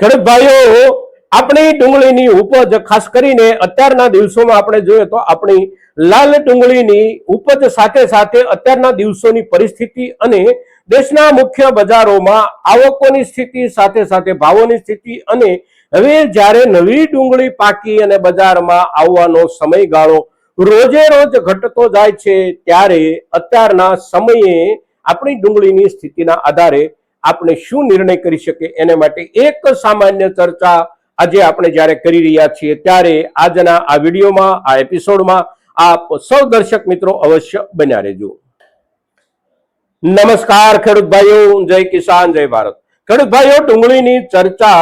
ખેડૂત ભાઈઓ, આપણી ડુંગળીની ઉપજ ખાસ કરીને અત્યારના દિવસોમાં આપણે જોઈએ તો આપણી લાલ ડુંગળીની ઉપજ સાથે સાથે અત્યારના દિવસોની પરિસ્થિતિ અને દેશના મુખ્ય બજારોમાં આવકોની સ્થિતિ સાથે સાથે ભાવોની સ્થિતિ અને હવે જ્યારે નવી ડુંગળી પાકી અને બજારમાં આવવાનો સમયગાળો રોજે રોજ ઘટતો જાય છે, ત્યારે અત્યારના સમયે આપણી ડુંગળીની સ્થિતિના આધારે આપણે શું નિર્ણય કરી શકીએ એને માટે એક સામાન્ય ચર્ચા આજે આપણે જ્યારે કરી રહ્યા છીએ, ત્યારે આજના આ વિડીયોમાં, આ એપિસોડમાં આપ સૌ દર્શક મિત્રો અવશ્ય બન્યા રહેજો. નમસ્કાર ખેડૂત ભાઈઓ, જય કિસાન, જય ભારત. ખેડૂત ભાઈઓ, ડુંગળીની ચર્ચા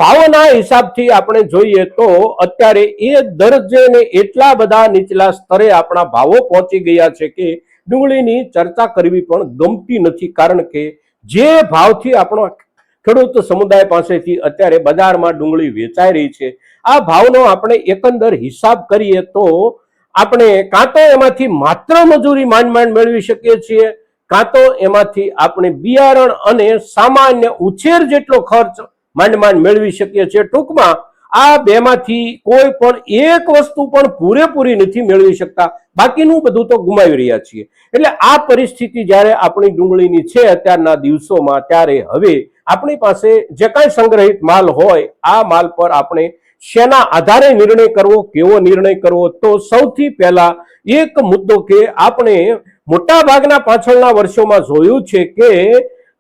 ભાવના હિસાબથી આપણે જોઈએ તો અત્યારે એ દરજ્જે ને એટલા બધા નીચલા સ્તરે આપણા ભાવો પહોંચી ગયા છે કે ડુંગળીની ચર્ચા કરવી પણ ગમતી નથી. કારણ કે જે ભાવથી આપણો ખેડૂત સમુદાય પાસેથી અત્યારે બજારમાં ડુંગળી વેચાઈ રહી છે, આ ભાવનો આપણે એકંદર હિસાબ કરીએ તો આપણે કાં તો એમાંથી માત્ર મજૂરી માંડ માંડ મેળવી શકીએ છીએ, કાં તો એમાંથી આપણે બિયારણ અને સામાન્ય ઉછેર જેટલો ખર્ચ માંડ માંડ મેળવી શકીએ છીએ. ટૂંકમાં આ બેમાંથી કોઈ પણ એક વસ્તુ પણ પૂરેપૂરી નથી મેળવી શકતા, બાકીનું બધું તો ગુમાવી રહ્યા છીએ. એટલે આ પરિસ્થિતિ જ્યારે આપણી ડુંગળીની છે અત્યારના દિવસોમાં, ત્યારે હવે આપણી પાસે જે કાંઈ સંગ્રહિત માલ હોય, આ માલ પર આપણે શેના આધારે નિર્ણય કરવો, કેવો નિર્ણય કરવો? તો સૌથી પહેલા એક મુદ્દો કે આપણે મોટા ભાગના પાછળના વર્ષોમાં જોયું છે કે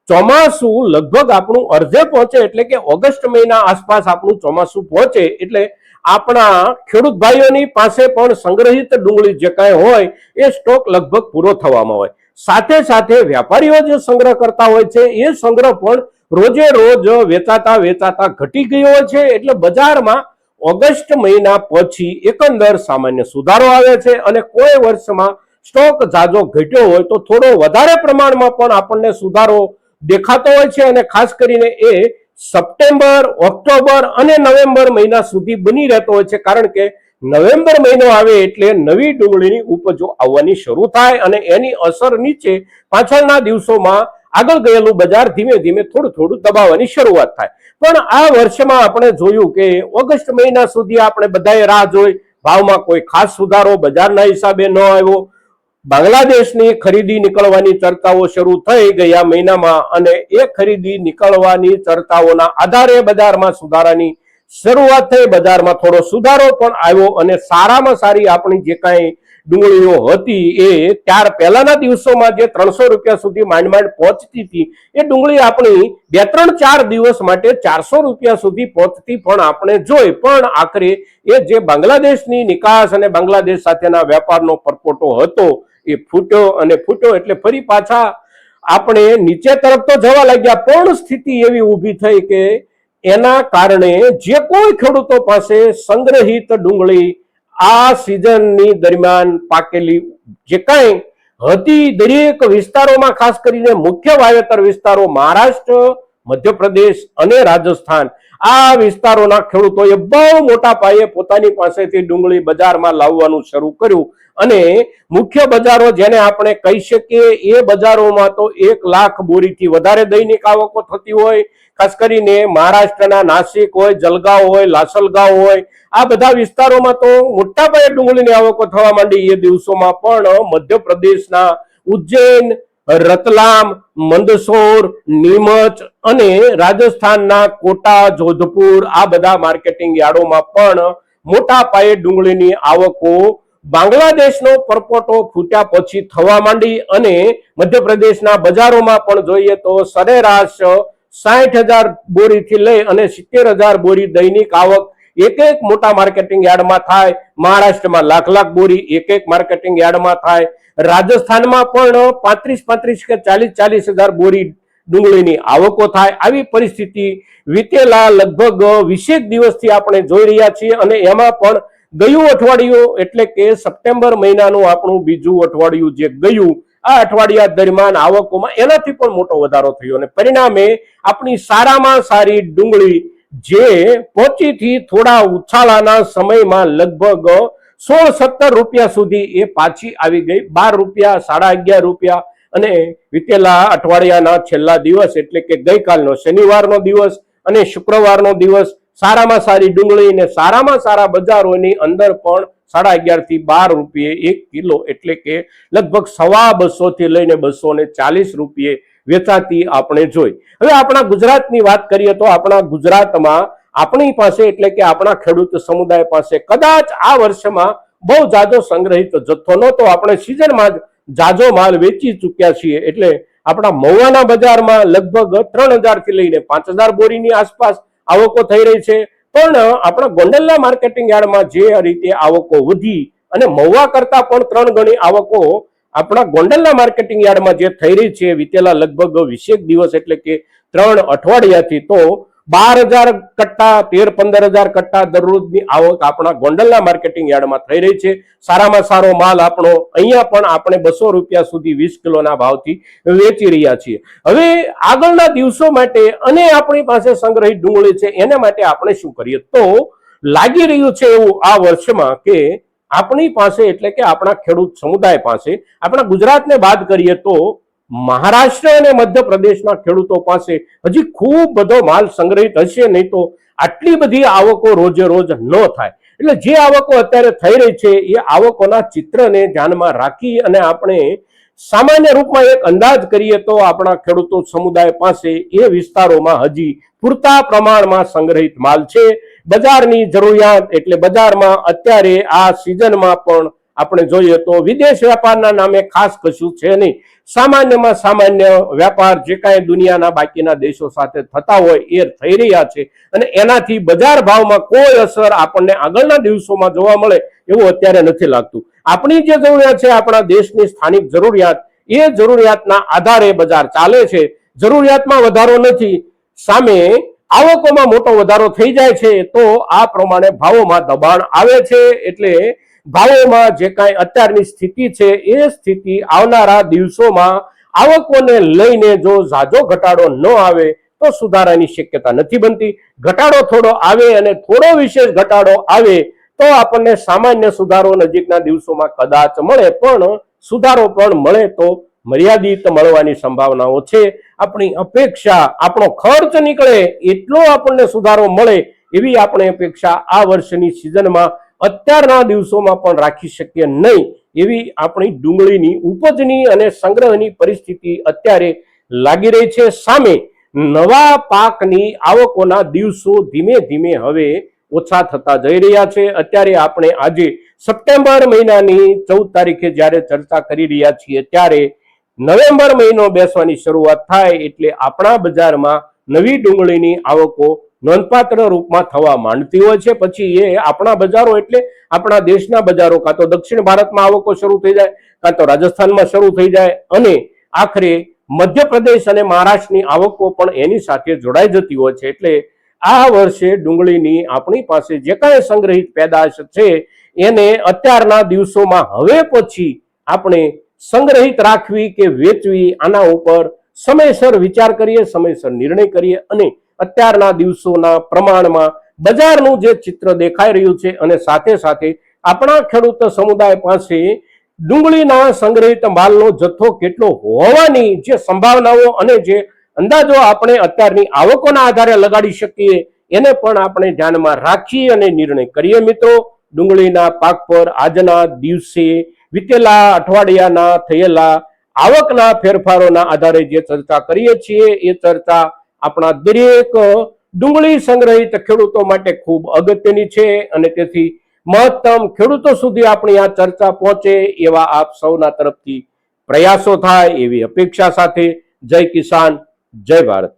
ચોમાસું લગભગ આપણું અર્ધે પહોંચે, એટલે કે ઓગસ્ટ મહિના આસપાસ આપણું ચોમાસું પહોંચે એટલે આપણા ખેડૂત ભાઈઓની પાસે પણ સંગ્રહિત ડુંગળી જે કાંઈ હોય એ સ્ટોક લગભગ પૂરો થવામાં હોય. સાથે સાથે વેપારીઓ જે સંગ્રહ કરતા હોય છે એ સંગ્રહ પણ રોજે રોજ વેચાતા ઘટી ગયો હોય છે. એટલે બજારમાં ઓગસ્ટ મહિના પછી એકંદર સામાન્ય સુધારો આવે છે અને કોઈ વર્ષમાં સ્ટોક જાજો ઘટ્યો હોય તો થોડો વધારે પ્રમાણમાં પણ આપણને સુધારો દેખાતો હોય છે. અને ખાસ કરીને એ સપ્ટેમ્બર, ઓક્ટોબર અને નવેમ્બર મહિના સુધી બની રહેતો હોય છે. કારણ કે નવેમ્બર મહિનો આવે એટલે નવી ડુંગળીની ઉપજો આવવાની શરૂ થાય અને એની અસર નીચે પાછળના દિવસોમાં આગળ ગયેલું બજાર ધીમે ધીમે થોડું દબાવવાની શરૂઆત થાય. પણ આ વર્ષમાં આપણે જોયું કે ઓગસ્ટ મહિના સુધી આપણે બધાએ રાહ જોઈ, ભાવમાં કોઈ ખાસ સુધારો બજારના હિસાબે ન આવ્યો. બાંગ્લાદેશની ખરીદી નીકળવાની ચર્ચાઓ શરૂ થઈ ગયા મહિનામાં અને એ ખરીદી નીકળવાની ચર્ચાઓના આધારે બજારમાં સુધારાની શરૂઆત થઈ. બજારમાં થોડો સુધારો પણ આવ્યો અને સારામાં સારી આપણી જે કાંઈ ડુંગળીઓ હતી એ ત્યાર પહેલાના દિવસોમાં જે 300 રૂપિયા સુધી માંડ પહોંચતી હતી, એ ડુંગળી આપણી 2-3-4 દિવસ માટે 400 રૂપિયા સુધી પહોંચતી પણ આપણે જોઈ. પણ આખરે એ જે બાંગ્લાદેશની નિકાસ અને બાંગ્લાદેશ સાથેના વેપારનો પરપોટો હતો એ ફૂટ્યો એટલે ફરી પાછા આપણે નીચે તરફ તો જવા લાગ્યા. પણ સ્થિતિ એવી ઊભી થઈ કે એના કારણે જે કોઈ ખેડૂતો પાસે સંગ્રહિત ડુંગળી આ સિઝનની દરમિયાન પાકેલી જે કાંઈ હતી, દરેક વિસ્તારોમાં ખાસ કરીને મુખ્ય વાવેતર વિસ્તારો મહારાષ્ટ્ર, મધ્યપ્રદેશ અને રાજસ્થાન, આ વિસ્તારોના ખેડૂતોએ બહુ મોટા પાયે પોતાની પાસેથી ડુંગળી બજારમાં લાવવાનું શરૂ કર્યું. અને મુખ્ય બજારો જેને આપણે કહી શકીએ એ બજારોમાં તો 1 લાખ બોરીથી વધારે દૈનિક આવકો થતી હોય. ખાસ કરીને મહારાષ્ટ્રના નાસિક હોય, જલગાંવ હોય, લાસલગાંવ હોય, આ બધા વિસ્તારોમાં તો મોટા પાયે ડુંગળીની આવકો થવા માંડી. એ દિવસોમાં પણ મધ્યપ્રદેશના ઉજ્જૈન, રતલામ, મંદસૌર, નીમચ અને રાજસ્થાનના કોટા, જોધપુર, આ બધા માર્કેટિંગ યાર્ડોમાં પણ મોટા પાયે ડુંગળીની આવકો બાંગ્લાદેશનો પરપોટો ફૂટ્યા પછી થવા માંડી. અને મધ્યપ્રદેશના બજારોમાં પણ જોઈએ તો સરેરાશ 60,000 બોરીથી લઈ અને 70,000 બોરી દૈનિક આવક એક મોટા માર્કેટિંગ યાર્ડમાં થાય. મહારાષ્ટ્રમાં લાખ બોરી એક માર્કેટિંગ યાર્ડમાં થાય. રાજસ્થાનમાં પણ 35 કે 40,000 બોરી ડુંગળીની આવકો થાય. આવી પરિસ્થિતિ વીતેલા લગભગ 20 દિવસથી આપણે જોઈ રહ્યા છીએ. અને એમાં પણ ગયું અઠવાડિયું એટલે કે સપ્ટેમ્બર મહિનાનું આપણું બીજું અઠવાડિયું જે ગયું, આ અઠવાડિયા દરમિયાન આવકોમાં એનાથી પણ મોટો વધારો થયો અને પરિણામે આપણી સારામાં સારી ડુંગળી જે પહોંચીથી થોડા ઉછાળાના સમયમાં લગભગ 16-17 રૂપિયા સુધી એ પાછી આવી ગઈ. 12 રૂપિયા, 11.5 રૂપિયા અને વીતેલા અઠવાડિયાના છેલ્લા દિવસ એટલે કે ગઈકાલનો શનિવારનો દિવસ અને શુક્રવારનો દિવસ સારામાં સારી ડુંગળી ને સારામાં સારા બજારોની અંદર પણ 11.5 થી 12 રૂપિયે 1 કિલો એટલે કે લગભગ 250 થી લઈને 240 રૂપિયે વેચાતી આપણે જોઈ। હવે આપણા ગુજરાતની વાત કરીએ તો આપણા ગુજરાતમાં આપણી પાસે એટલે કે આપણા ખેડૂત સમુદાય પાસે કદાચ આ વર્ષમાં બહુ જાજો સંગ્રહિત જથ્થો નહોતો, આપણે સિઝનમાં જ જાજો માલ વેચી ચૂક્યા છીએ। એટલે આપણા મહુવાના બજારમાં લગભગ 3000 થી લઈને 5000 બોરીની આસપાસ આવકો થઈ રહી છે, પણ આપણા ગોંડલના માર્કેટિંગ યાર્ડમાં જે રીતે આવકો વધી અને મહુવા કરતા પણ 3 ગણી આવકો આપણા ગોંડલના માર્કેટિંગ યાર્ડમાં જે થઈ રહી છે વિતેલા લગભગ 20 દિવસ એટલે કે 3 અઠવાડિયાથી, તો 12,000 કટ્ટા 13-15,000 કટ્ટા દરરોજની આવક આપણા ગોંડલના માર્કેટિંગ યાર્ડમાં થઈ રહી છે। સારામાં સારો માલ આપણો અહીંયા પણ આપણે 200 રૂપિયા સુધી 20 કિલોના ભાવથી વેચી રહ્યા છીએ। હવે આગળના દિવસો માટે અને આપણી પાસે સંગ્રહિત ડુંગળી છે એને માટે આપણે શું કરીએ, તો લાગી રહ્યું છે એવું આ વર્ષમાં કે આપણી પાસે એટલે કે આપણા ખેડૂત સમુદાય પાસે આપણા ગુજરાતને બાદ કરીએ તો મહારાષ્ટ્ર અને મધ્યપ્રદેશના ખેડૂતો પાસે હજી ખૂબ બધો માલ સંગ્રહિત હશે, નહીં તો આટલી બધી આવકો રોજે રોજ ન થાય। એટલે જે આવકો અત્યારે થઈ રહી છે એ આવકોના ચિત્રને ધ્યાનમાં રાખી અને આપણે સામાન્ય રૂપમાં એક અંદાજ કરીએ તો આપણા ખેડૂતો સમુદાય પાસે એ વિસ્તારોમાં હજી પૂરતા પ્રમાણમાં સંગ્રહિત માલ છે। બજારની જરૂરિયાત એટલે બજારમાં અત્યારે આ સિઝનમાં પણ આપણે જોઈએ તો વિદેશ વેપારના નામે ખાસ કશું છે નહીં, સામાન્યમાં સામાન્ય વેપાર જે કાંઈ દુનિયાના બાકીના દેશો સાથે થતા હોય એ થઈ રહ્યા છે અને એનાથી બજાર ભાવમાં કોઈ અસર આપણને આગળના દિવસોમાં જોવા મળે એવું અત્યારે નથી લાગતું। આપણી જે જરૂરિયાત છે આપણા દેશની સ્થાનિક જરૂરિયાત, એ જરૂરિયાતના આધારે બજાર ચાલે છે। જરૂરિયાતમાં વધારો નથી, સામે આવકોમાં મોટો વધારો થઈ જાય છે તો આ પ્રમાણે ભાવોમાં દબાણ આવે છે। એટલે ભાવોમાં જે કાંઈ અત્યારની સ્થિતિ છે એ સ્થિતિ આવનારા દિવસોમાં આવકોને લઈને જો ઝાઝો ઘટાડો ન આવે તો સુધારાની શક્યતા નથી બનતી। ઘટાડો થોડો આવે અને થોડો વિશેષ ઘટાડો આવે તો આપણને સામાન્ય સુધારો નજીકના દિવસોમાં કદાચ મળે, પણ સુધારો પણ મળે તો મર્યાદિત મળવાની સંભાવનાઓ છે। આપણી અપેક્ષા આપણો ખર્ચ નીકળે એટલો આપણને સુધારો મળે એવી આપણે અપેક્ષા આ વર્ષની સિઝનમાં અત્યારના દિવસોમાં પણ રાખી શકીએ નહીં, એવી આપણી ડુંગળીની ઉપજની અને સંગ્રહની પરિસ્થિતિ અત્યારે લાગી રહી છે। સામે નવા પાકની આવકોના દિવસો ધીમે ધીમે હવે ઓછા થતા જઈ રહ્યા છે। અત્યારે આપણે આજે સપ્ટેમ્બર મહિનાની 14 તારીખે જ્યારે ચર્ચા કરી રહ્યા છીએ ત્યારે નવેમ્બર મહિનો બેસવાની શરૂઆત થાય એટલે આપણા બજારમાં નવી ડુંગળીની આવકો નોંધપાત્ર રૂપમાં થવા માંડતી હોય છે। પછી એ આપણા બજારો એટલે આપણા દેશના બજારો કાં તો દક્ષિણ ભારતમાં આવકો શરૂ થઈ જાય, કાં તો રાજસ્થાનમાં શરૂ થઈ જાય અને આખરે મધ્યપ્રદેશ અને મહારાષ્ટ્રની આવકો પણ એની સાથે જોડાઈ જતી હોય છે। એટલે આ વર્ષે ડુંગળીની આપણી પાસે જે કાંઈ સંગ્રહિત પેદાશ છે એને અત્યારના દિવસોમાં હવે પછી આપણે સંગ્રહિત રાખવી કે વેચવી આના ઉપર સમયસર વિચાર કરીએ, સમયસર નિર્ણય કરીએ અને અત્યારના દિવસોના પ્રમાણમાં બજારનું જે ચિત્ર દેખાઈ રહ્યું છે અને સાથે સાથે આપણા ખેડૂત સમુદાય પાસે ડુંગળીના સંગ્રહિત માલનો જથ્થો કેટલો હોવાની જે સંભાવનાઓ અને જે અંદાજો આપણે અત્યારની આવકોના આધારે લગાડી શકીએ એને પણ આપણે ધ્યાનમાં રાખી અને નિર્ણય કરીએ। મિત્રો, ડુંગળીના પાક પર આજના દિવસે વિતેલા અઠવાડિયાના થયેલા આવકના ફેરફારોના આધારે જે ચર્ચા કરીએ છીએ એ ચર્ચા આપણા દરેક ડુંગળી સંગ્રહિત ખેડૂતો માટે ખૂબ અગત્યની છે અને તેથી મહત્તમ ખેડૂતો સુધી આપણી આ ચર્ચા પહોંચે એવા આપ સૌના તરફથી પ્રયાસો થાય એવી અપેક્ષા સાથે જય કિસાન, જય ભારત।